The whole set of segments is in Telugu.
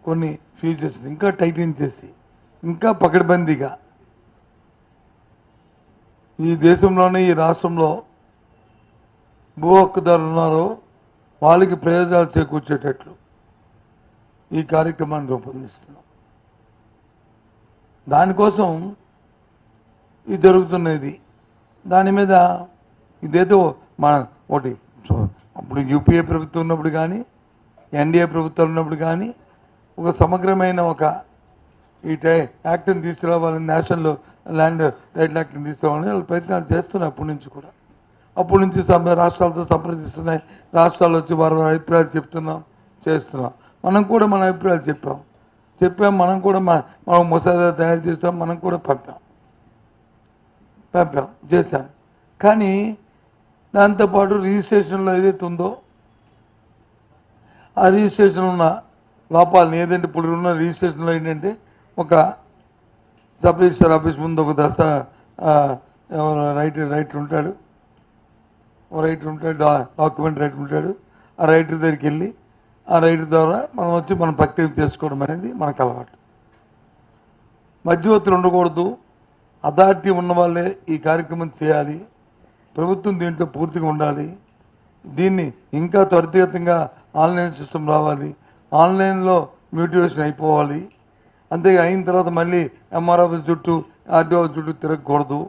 కొన్ని ఫీచర్స్ ఇంకా టైటిన్ చేసి ఇంకా పకడ్బందీగా ఈ దేశంలోనే ఈ రాష్ట్రంలో భూ హక్కుదారులు ఉన్నారో వాళ్ళకి ప్రయోజనాలు చేకూర్చేటట్లు ఈ కార్యక్రమాన్ని రూపొందిస్తున్నాం. దానికోసం ఇది జరుగుతున్నది. దాని మీద ఇదేదో మన ఒకటి అప్పుడు యూపీఏ ప్రభుత్వం ఉన్నప్పుడు కానీ ఎన్డీఏ ప్రభుత్వాలు ఉన్నప్పుడు కానీ ఒక సమగ్రమైన ఒక ఈ యాక్ట్ని తీసుకురావాలని నేషనల్ ల్యాండ్ రైట్ యాక్ట్ని తీసుకురావాలని వాళ్ళు ప్రయత్నాలు చేస్తున్నాయి. అప్పటి నుంచి కూడా అప్పటి నుంచి రాష్ట్రాలతో సంప్రదిస్తున్నాయి. రాష్ట్రాలు వచ్చి వారి అభిప్రాయాలు చేస్తున్నాం. మనం కూడా మన అభిప్రాయాలు చెప్పాం. మనం కూడా మనం ముసాదా తయారు చేస్తాం. మనం కూడా పంపాం చేశాం. కానీ దాంతోపాటు రిజిస్ట్రేషన్లో ఏదైతే ఉందో ఆ రిజిస్ట్రేషన్ ఉన్న లోపాలని ఏదంటే ఇప్పుడు ఉన్న రిజిస్ట్రేషన్లో ఏంటంటే ఒక సబ్ రిజిస్టర్ ఆఫీస్ ముందు ఒక రైటర్ ఉంటాడు, డాక్యుమెంట్ రైటర్ ఉంటాడు. ఆ రైటర్ దగ్గరికి వెళ్ళి ఆ రైటర్ ద్వారా మనం వచ్చి మనం ప్రక్రియ చేసుకోవడం అనేది మనకు అలవాటు. మధ్యవర్తులు ఉండకూడదు. అథారిటీ ఉన్న వాళ్ళే ఈ కార్యక్రమం చేయాలి. ప్రభుత్వం దీంట్లో పూర్తిగా ఉండాలి. దీన్ని ఇంకా త్వరితగతంగా ఆన్లైన్ సిస్టమ్ రావాలి. ఆన్లైన్లో మ్యూటివేషన్ అయిపోవాలి. అంతే అయిన తర్వాత మళ్ళీ ఎంఆర్ ఆఫీస్ చుట్టూ ఆర్డీఓ చుట్టూ తిరగకూడదు.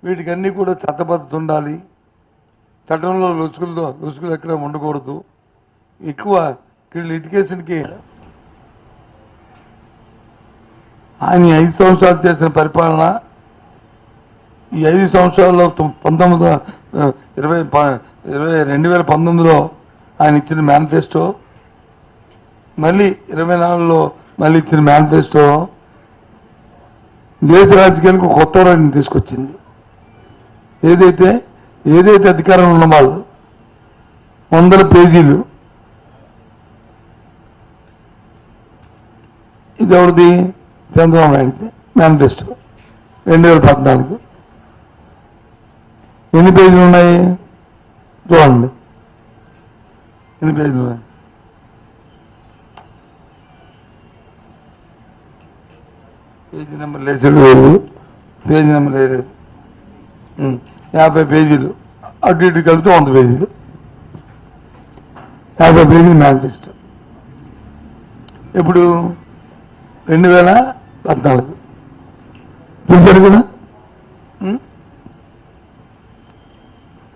వీటికన్నీ కూడా చట్టబద్ధత ఉండాలి. చట్టంలో లొసుగులు ఎక్కడ ఉండకూడదు. ఎక్కువ లిటిగేషన్కి ఆయన 5 సంవత్సరాలు చేసిన పరిపాలన ఈ 5 సంవత్సరాల్లో 2019లో ఆయన ఇచ్చిన మేనిఫెస్టో, మళ్ళీ 24లో మళ్ళీ ఇచ్చిన మేనిఫెస్టో దేశ రాజకీయాలకు కొత్త రైట్ని తీసుకొచ్చింది. ఏదైతే అధికారంలో ఉన్న వాళ్ళు 100 పేజీలు, ఇది ఎవరిది? చంద్రబాబు నాయుడుది మేనిఫెస్టో 2014. ఎన్ని పేజీలు ఉన్నాయి చూడండి. ఎన్ని పేజీలు ఉన్నాయి? పేజీ నెంబర్ లేదు, పేజీ నెంబర్ లేదు. 50 పేజీలు, అటు ఇటు కలిపితే 100 పేజీలు. 50 పేజీలు మేనిఫెస్టో. ఇప్పుడు 2014 చూసారు కదా.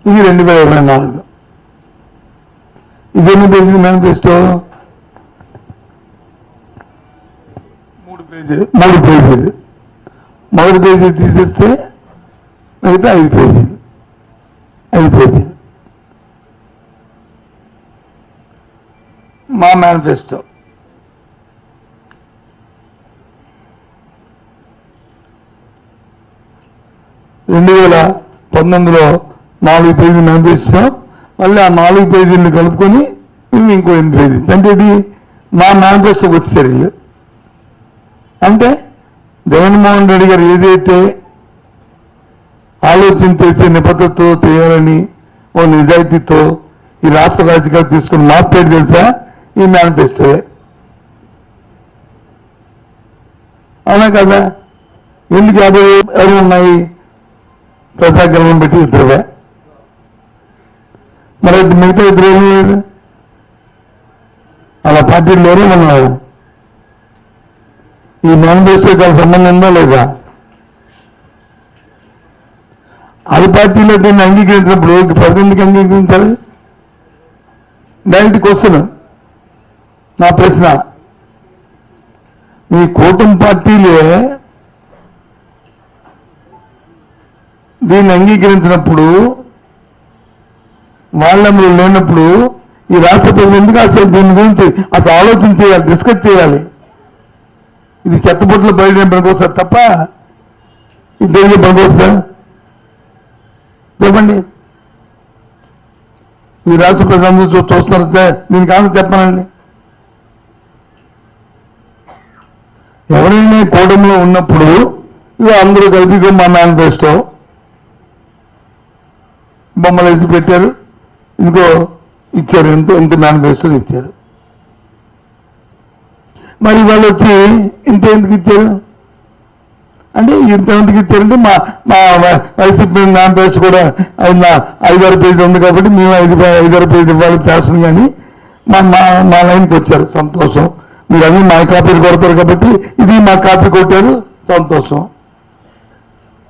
ఇది 2024. ఇది ఎన్ని పేజీలు మేనిఫెస్టో? 3 పేజీలు. మొదటి పేజీ తీసేస్తే మిగతా 5 పేజీలు. మా మేనిఫెస్టో 2019లో 4 పేజీలు మేనిఫెస్టో. మళ్ళీ ఆ 4 పేజీలను కలుపుకొని ఇంకో 8 పేజీలు అంటే మా మేనిఫెస్టోకి వచ్చేసారు వీళ్ళు. అంటే జగన్మోహన్ రెడ్డి గారు ఏదైతే ఆలోచన చేసే నిబద్ధతతో చేయాలని ఓ నిజాయితీతో ఈ రాష్ట్ర రాజకీయాలు తీసుకుని మార్పేది తెలుసా? ఈ మేనిఫెస్టోయే. అవునా కదా? ఎందుకు 50 ఉన్నాయి? ప్రజాగ్రహం పెట్టి 2 మరి మిగతా 2 లేదు. అలా పార్టీలు లేరు. మన ఈ మేనిఫెస్టోకి సంబంధం ఉందా లేదా? అది పార్టీలో దీన్ని అంగీకరించినప్పుడు ప్రజలు ఎందుకు అంగీకరించాలి? డైరెక్ట్ క్వశ్చన్, నా ప్రశ్న. మీ కూటమి పార్టీలే దీన్ని అంగీకరించినప్పుడు, వాళ్ళందరూ లేనప్పుడు ఈ రాష్ట్ర ప్రజలు ఎందుకు అసలు దీని గురించి అసలు ఆలోచన చేయాలి, డిస్కస్ చేయాలి? ఇది చెత్తబుట్టలు బయట పనికొస్తారు తప్ప ఇది దేనికి పనికొస్తా? చెప్పండి. ఈ రాష్ట్ర ప్రజలందరూ చూస్తున్నారు. దీనికి ఆన్సర్ చెప్పనండి. ఎవరైనా కూటమిలో ఉన్నప్పుడు ఇది అందరూ కలిపి మా మేనిఫెస్టో బొమ్మలు వేసి పెట్టారు, ఇంకో ఇచ్చారు, ఎంత మేనిఫెస్టో ఇచ్చారు. మరి వాళ్ళు వచ్చి ఇంత ఎందుకు ఇచ్చారు అంటే ఇంతమందికి ఇచ్చారంటే మా మా వైసీపీ మేనిఫెస్టో కూడా 5-6 పేజీలు ఉంది కాబట్టి మేము 5-6 పేజీలు ఇవ్వాలి ఫ్యాషన్ కానీ మా లైన్కి వచ్చారు, సంతోషం. మీరు అన్నీ మా కాపీలు కొడతారు కాబట్టి ఇది మా కాపీ కొట్టారు, సంతోషం.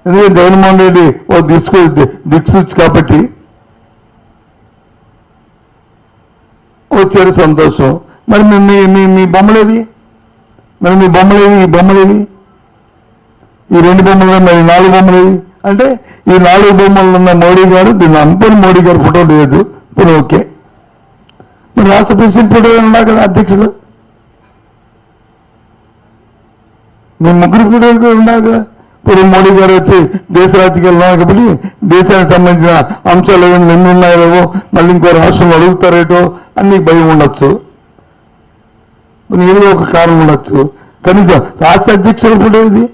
ఎందుకంటే జగన్మోహన్ రెడ్డి ఓ దిక్సూచి కాబట్టి వచ్చారు, సంతోషం. మరి మీ బొమ్మలేవి, మరి మీ బొమ్మలేవి ఈ 2 బొమ్మలు, మరి 4 బొమ్మలేవి అంటే ఈ 4 బొమ్మలు ఉన్న మోడీ గారు, దీన్ని అంపని మోడీ గారు ఫోటో లేదు, ఇప్పుడు ఓకే. మరి రాష్ట్ర ప్రెసిడెంట్ ఫోటో ఉన్నా కదా అధ్యక్షులు, మీ ముగ్గురు ఫోటో ఉన్నాక ఇప్పుడు మోడీ గారు వచ్చి దేశ రాజకీయాలు ఉన్నారు కాబట్టి దేశానికి సంబంధించిన అంశాలు ఏమైనా ఎన్ని ఉన్నాయో మళ్ళీ ఇంకో రాష్ట్రంలో అడుగుతారేటో అన్ని భయం ఉండొచ్చు, ఏదో ఒక కారణం ఉండొచ్చు. కనీసం రాష్ట్ర అధ్యక్షుడు కూడా ఇది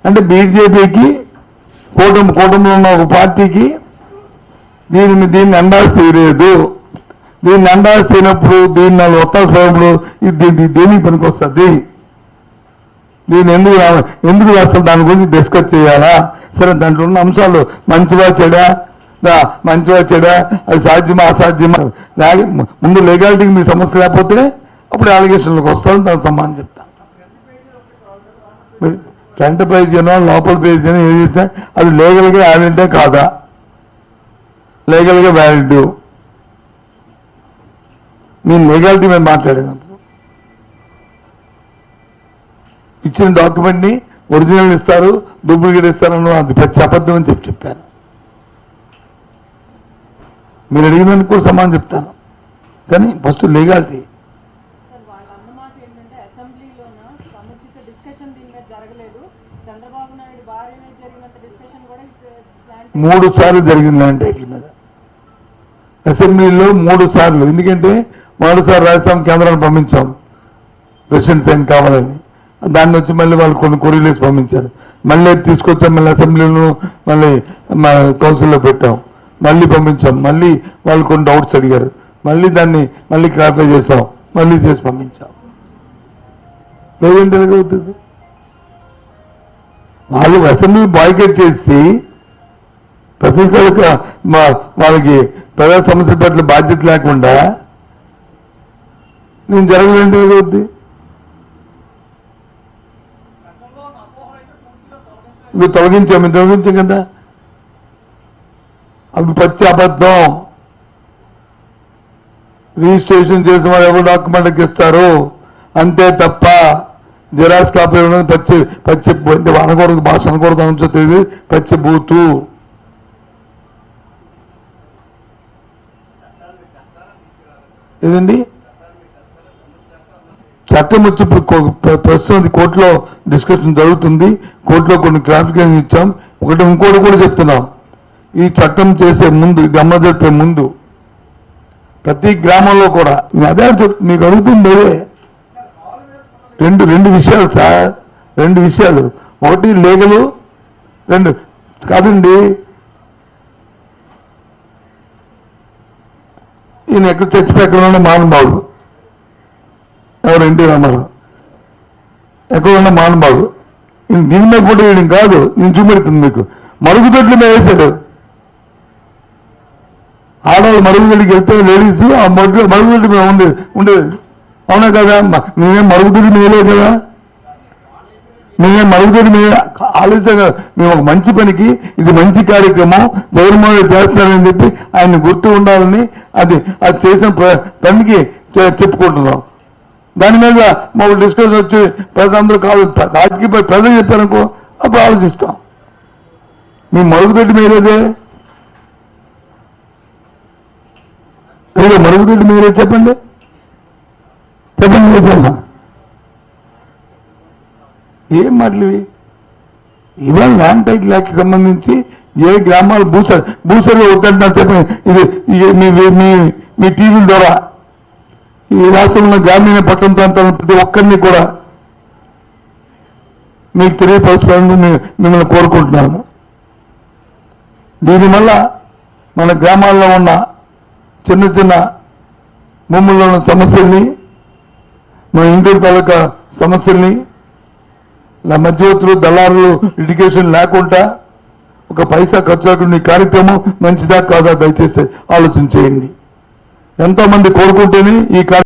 అంటే బీజేపీకి కూటమిలో ఉన్న ఒక పార్టీకి దీన్ని ఎండాల్సి చేయలేదు. దీన్ని ఎండాల్సి చేయనప్పుడు దీన్ని ఒత్తాసప్పుడు ఇది దేనికి పనికి వస్తుంది, దీన్ని ఎందుకు అసలు దాని గురించి డిస్కస్ చేయాలా? సరే, దాంట్లో ఉన్న అంశాలు మంచివా చెడా అది సాధ్యమా అసాధ్యమా, ముందు లీగాలిటీకి మీ సమస్య లేకపోతే అప్పుడు అలిగేషన్లకు వస్తాను, దానికి సమాధానం చెప్తాను. ఫ్రంట్ పేజ్ అయినా లోపల పేజ్ అయినా ఏది చేసినా అది లీగల్గా వ్యాలిడే కాదా, లీగల్గా వ్యాలిడ్ మీ లీగాలిటీ మేము మాట్లాడేదాం. ఇచ్చిన డాక్యుమెంట్ని ఒరిజినల్ ఇస్తారు, డూప్లికేట్ ఇస్తారని అది పెద్ద అబద్ధం అని చెప్పాను. మీరు అడిగినందుకు కూడా సమాధానం చెప్తాను, కానీ ఫస్ట్ లీగాలిటీ. మూడు సార్లు జరిగింది ల్యాండ్ టైటిల్ మీద అసెంబ్లీలో 3 సార్లు. ఎందుకంటే మొదటిసారి రాజస్థాన్ కేంద్రాన్ని పంపించాం ప్రెసిడెంట్ సైన్ కావాలని, దాన్ని వచ్చి మళ్ళీ వాళ్ళు కొన్ని కొరియలేసి పంపించారు, మళ్ళీ తీసుకొచ్చాం, మళ్ళీ అసెంబ్లీలో మళ్ళీ మా కౌన్సిల్లో పెట్టాం, మళ్ళీ పంపించాం, మళ్ళీ వాళ్ళు కొన్ని డౌట్స్ అడిగారు, మళ్ళీ దాన్ని మళ్ళీ క్లారిఫై చేసాం, మళ్ళీ చేసి పంపించాం. లేదంటే ఎలాగవుతుంది? వాళ్ళు అసెంబ్లీ బాయ్కట్ చేసి ప్రతి వాళ్ళకి ప్రజా సమస్యల పట్ల బాధ్యత లేకుండా నేను జరగలేంటే ఎలాగవుద్ది? ఇవి తొలగించాం కదా, అవి పచ్చి అబద్ధం. రిజిస్ట్రేషన్ చేసిన వాళ్ళు ఎవరు డాక్యుమెంట్ ఇస్తారు అంతే తప్ప జిరాక్స్ కాపీలు ఉన్నది పచ్చి అంటే అనకూడదు, భాష అనకూడదు అనుకుంటుంది, పచ్చి బూతు. ఏదండి చట్టం వచ్చి ఇప్పుడు ప్రస్తుతం కోర్టులో డిస్కషన్ జరుగుతుంది, కోర్టులో కొన్ని క్లారిఫికేషన్ ఇచ్చాం. ఇంకోటి కూడా చెప్తున్నాం, ఈ చట్టం చేసే ముందు, ఇది అమలు జరిపే ముందు ప్రతి గ్రామంలో కూడా అదే మీకు అడుగుతుంది అదే రెండు విషయాలు సార్, 2 విషయాలు. ఒకటి లీగలు, 2 కాదండి. ఈయన ఎక్కడ చచ్చిపోయి ఎక్కడ ఉన్న మహానుభావుడు ఎవరు, ఎన్టీ రామారావు ఎక్కడ ఉన్న మహానుభావుడు. దీని మీద ఫోటో వేయడం కాదు, నేను చూపెడుతుంది మీకు. మరుగుదొడ్ల మీద వేశారు, ఆడవాళ్ళు మరుగుదొడ్డికి వెళ్తే లేడీస్ ఆ మరుగుదొడ్డి మీద ఉండేది, అవునా కదా? మేమేం మరుగుదొడ్డి మేలే కదా, మేమేం మరుగుదొడ్డి మీద ఆలోచన. మేము ఒక మంచి పనికి, ఇది మంచి కార్యక్రమం జగన్మోహన్ రెడ్డి చేస్తున్నారని చెప్పి ఆయన్ని గుర్తు ఉండాలని అది చేసిన పనికి చెప్పుకుంటున్నాం. దాని మీద మాకు డిస్కషన్ వచ్చి ప్రజలందరూ కాదు, రాజకీయ ప్రజలు చెప్పారనుకో అప్పుడు ఆలోచిస్తాం. మేము మరుగుదొడ్డి మీరేదే, మరుగుదొడ్డి మీరే చెప్పండి చేశామా? ఏం మాటలు ఇవి? ఇవాళ ల్యాండ్ టైటిల్ యాక్ట్కి సంబంధించి ఏ గ్రామాలు భూసర్వే వద్దంటున్నారు చెప్పండి. ఇది మీ టీవీల ద్వారా ఈ రాష్ట్రంలో గ్రామీణ పట్టణ ప్రాంతాలను ప్రతి ఒక్కరిని కూడా మీకు తెలియపరచాలని మిమ్మల్ని కోరుకుంటున్నాను. దీనివల్ల మన గ్రామాల్లో ఉన్న చిన్న చిన్న భూముల్లో ఉన్న సమస్యల్ని మన ఇంటి తాలూకా సమస్యల్ని మధ్యవర్తులు దళారులు ఎడ్యుకేషన్ లేకుండా ఒక పైసా ఖర్చు కాకుండా ఈ కార్యక్రమం మంచిదా కాదా దయచేసి ఆలోచన చేయండి. ఎంతోమంది కోరుకుంటేనే ఈ